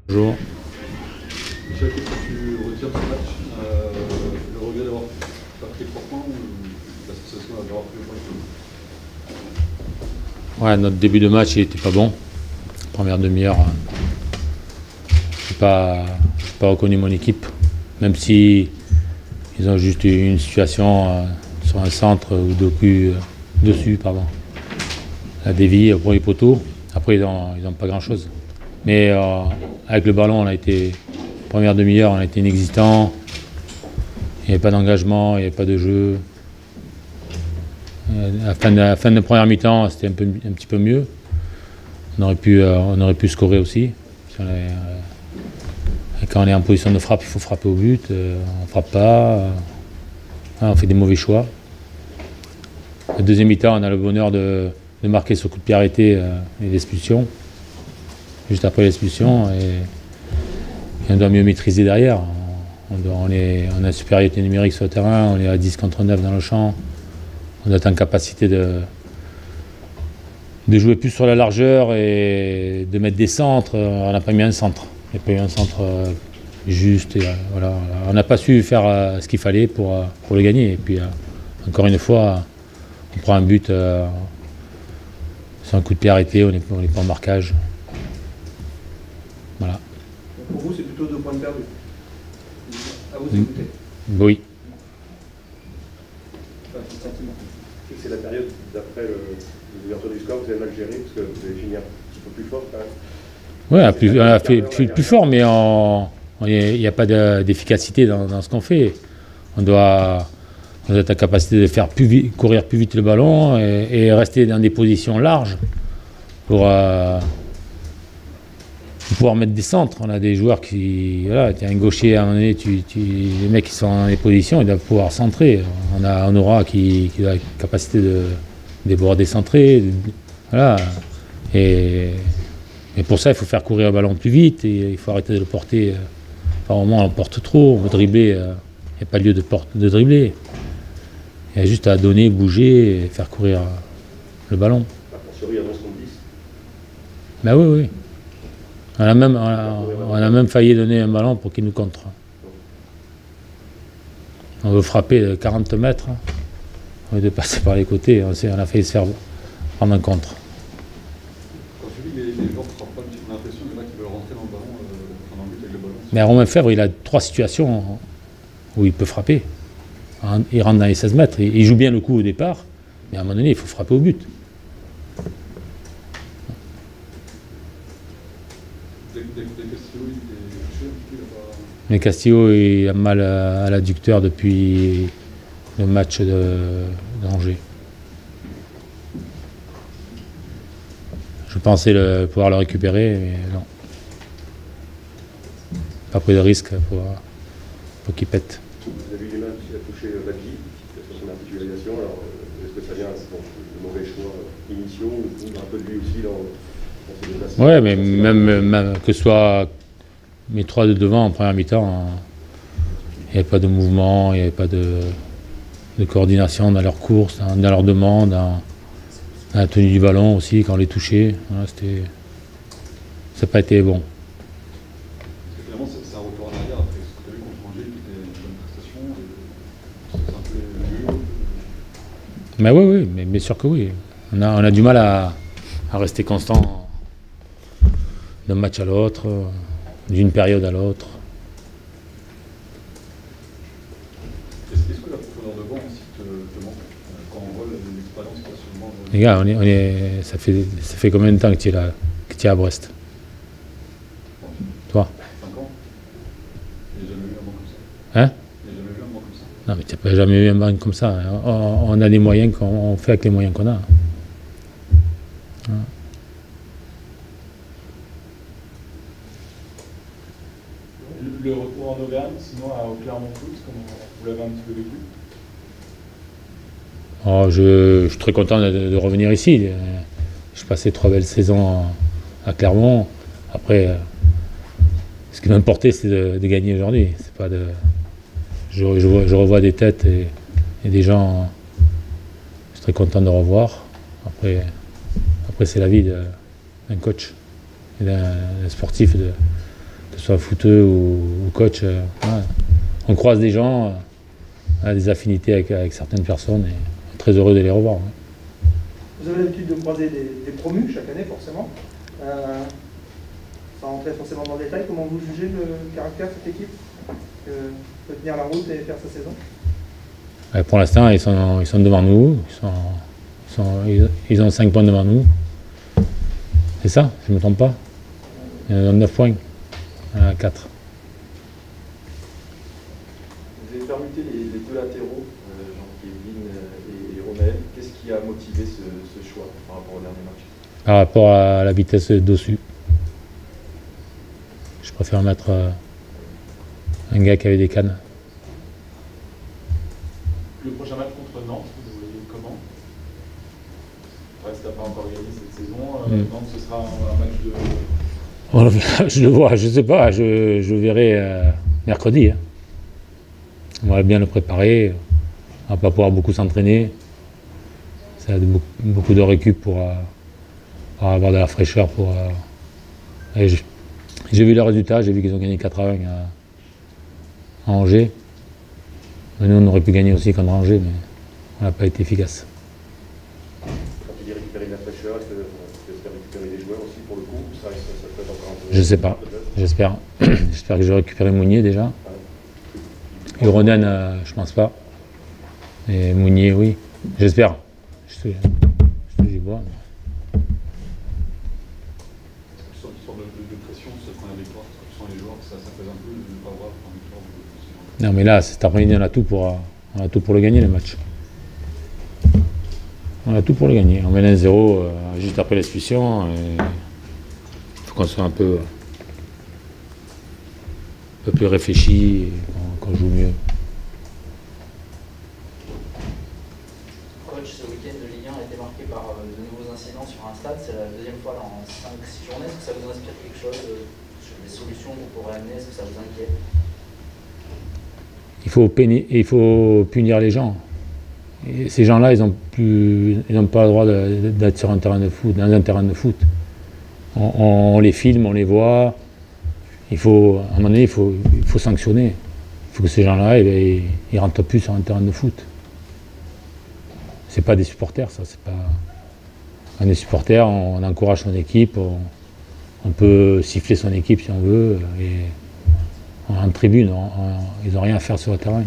Bonjour. Michel, qu'est-ce que tu retires de ce match? Le regret d'avoir pas pris le point ou la sensation d'avoir pris le point? Ouais, notre début de match il était pas bon. Première demi-heure, j'ai pas reconnu mon équipe, même si ils ont juste eu une situation sur un centre ou dessus, la dévie au premier poteau. Après ils ont pas grand-chose. Mais avec le ballon, première demi-heure, on a été inexistant. Il n'y avait pas d'engagement, il n'y avait pas de jeu. À la fin de première mi-temps, c'était un petit peu mieux. On aurait pu scorer aussi. Quand on est en position de frappe, il faut frapper au but. On ne frappe pas. On fait des mauvais choix. La deuxième mi-temps, on a le bonheur de marquer ce coup de pied arrêté et l'expulsion. Juste après l'expulsion, et on doit mieux maîtriser derrière. On a une supériorité numérique sur le terrain, on est à 10 contre 9 dans le champ. On doit être en capacité de jouer plus sur la largeur et de mettre des centres. On n'a pas mis un centre. Il n'y a pas eu un centre juste. Et, voilà. On n'a pas su faire ce qu'il fallait pour le gagner. Et puis, encore une fois, on prend un but sur un coup de pied arrêté, on n'est pas en marquage. Voilà. Pour vous, c'est plutôt 2 points de perdu. À vous d'écouter. Oui. C'est la période d'après l'ouverture du score, vous avez mal géré parce que vous avez fini un petit peu plus fort quand même. Oui, on a fait plus fort, mais il n'y a pas d'efficacité dans ce qu'on fait. On doit être en capacité de faire courir plus vite le ballon et rester dans des positions larges pour pouvoir mettre des centres. On a des joueurs qui... Voilà, tu es un gaucher à un moment donné, les mecs qui sont dans les positions, ils doivent pouvoir centrer. On a Honora qui a la capacité de déborder, centrer. Voilà. Et pour ça, il faut faire courir le ballon plus vite et il faut arrêter de le porter. Par moment, on le porte trop, on veut dribbler. Il n'y a pas lieu de dribbler. Il y a juste à donner, bouger et faire courir le ballon. A fortiori à 11 contre 10. Ben oui, oui. On a même failli donner un ballon pour qu'il nous contre. On veut frapper de 40 mètres. On veut passer par les côtés. On a failli se faire prendre un contre. Quand tu dis que les joueurs ne frappent pas, on a l'impression qu'il y en a qui veulent rentrer dans le ballon, dans le but avec le ballon. Mais Romain Fèvre, il a 3 situations où il peut frapper. Il rentre dans les 16 mètres. Il joue bien le coup au départ, mais à un moment donné, il faut frapper au but. Mais Castillo, il a mal à l'adducteur depuis le match d'Angers. Je pensais pouvoir le récupérer, mais non. Pas pris de risque pour qu'il pète. Vous avez eu des mains qui a touché Badji sur son articulation. Alors, est-ce que ça vient de mauvais choix initiaux ou un peu de lui aussi dans ses déplacements? Ouais, mais même que ce soit mes 3 de devant en première mi-temps, il n'y avait pas de mouvement, il n'y avait pas de coordination dans leur course, dans leur demande, dans la tenue du ballon aussi, quand on les touchait. Voilà, ça n'a pas été bon. Finalement, c'est un retour en arrière après ce que tu as vu contre Angers, qui était une bonne prestation. C'est un peu mieux. Mais oui, mais bien sûr que oui. On a du mal à rester constant d'un match à l'autre, d'une période à l'autre. Est-ce que la profondeur de banc aussi te manque quand on voit l'expérience qu'il y a sur le banc? Les gars, ça fait combien de temps que tu es là, que tu es à Brest? Toi? 5 ans. Il n'y a jamais eu un banc comme ça. Hein? Il n'y a jamais eu un banc comme ça. Non, mais tu n'as jamais eu un banc comme ça. On a des moyens qu'on fait avec les moyens qu'on a. Le retour en Auvergne, sinon au Clermont Foot, comment vous l'avez un petit peu vécu? Oh, je suis très content de revenir ici. J'ai passé 3 belles saisons à Clermont. Après, ce qui m'importait, c'est de gagner aujourd'hui. C'est pas de... je revois des têtes et des gens. Je suis très content de revoir. Après c'est la vie d'un coach, et d'un sportif, que ce soit footeux ou coach. Voilà. On croise des gens, on a des affinités avec certaines personnes et on est très heureux de les revoir. Ouais. Vous avez l'habitude de croiser des promus chaque année, forcément. Sans rentrer forcément dans le détail, comment vous jugez le caractère de cette équipe qui peut tenir la route et faire sa saison? Ouais, pour l'instant, ils sont devant nous. Ils ont 5 points devant nous. C'est ça, je ne me trompe pas. Ils ont 9 points. 4. Vous avez permuté les deux latéraux, Jean-Kévin et Romaël. Qu'est-ce qui a motivé ce choix par rapport au dernier match? Par rapport à la vitesse dessus. Je préfère mettre un gars qui avait des cannes. Le prochain match contre Nantes, vous le voyez comment? Brest n'a pas encore gagné cette saison. Nantes, ce sera un match de... Je le vois, je ne sais pas, je verrai mercredi. Hein. On va bien le préparer. On ne va pas pouvoir beaucoup s'entraîner. Ça a beaucoup de récup pour avoir de la fraîcheur. J'ai vu les résultats, j'ai vu qu'ils ont gagné 4-1 à Angers. Nous, on aurait pu gagner aussi contre Angers, mais on n'a pas été efficace. Quand il dit récupérer de la fraîcheur, est-ce que c'est récupérer des joueurs aussi pour le coup? Ça peut être encore un peu... Je sais pas, j'espère. J'espère que j'ai récupéré Mounier déjà. Uronen, je pense pas. Et Mounier, oui. J'espère. Je te dis quoi. Tu sens une sorte de pression, cette première victoire, tu sens les joueurs, ça pèse un peu de ne pas avoir une victoire de... Non mais là, cet après-midi, on a tout pour le gagner, le match. On a tout pour le gagner. On mène 1-0 juste après l'expulsion. Il faut qu'on soit un peu plus réfléchi et qu'on joue mieux. Coach, ce week-end de Ligue 1 a été marqué par de nouveaux incidents sur un stade. C'est la deuxième fois en 5-6 journées. Est-ce que ça vous inspire quelque chose sur des solutions que vous pourrez amener? Est-ce que ça vous inquiète? Il faut punir les gens. Et ces gens-là, ils n'ont pas le droit d'être sur un terrain de foot, dans un terrain de foot. On les filme, on les voit. À un moment donné, il faut sanctionner. Il faut que ces gens-là, ils rentrent plus sur un terrain de foot. C'est pas des supporters, ça. C'est pas... On est supporters, on encourage son équipe, on peut siffler son équipe si on veut. Et en tribune, ils n'ont rien à faire sur le terrain.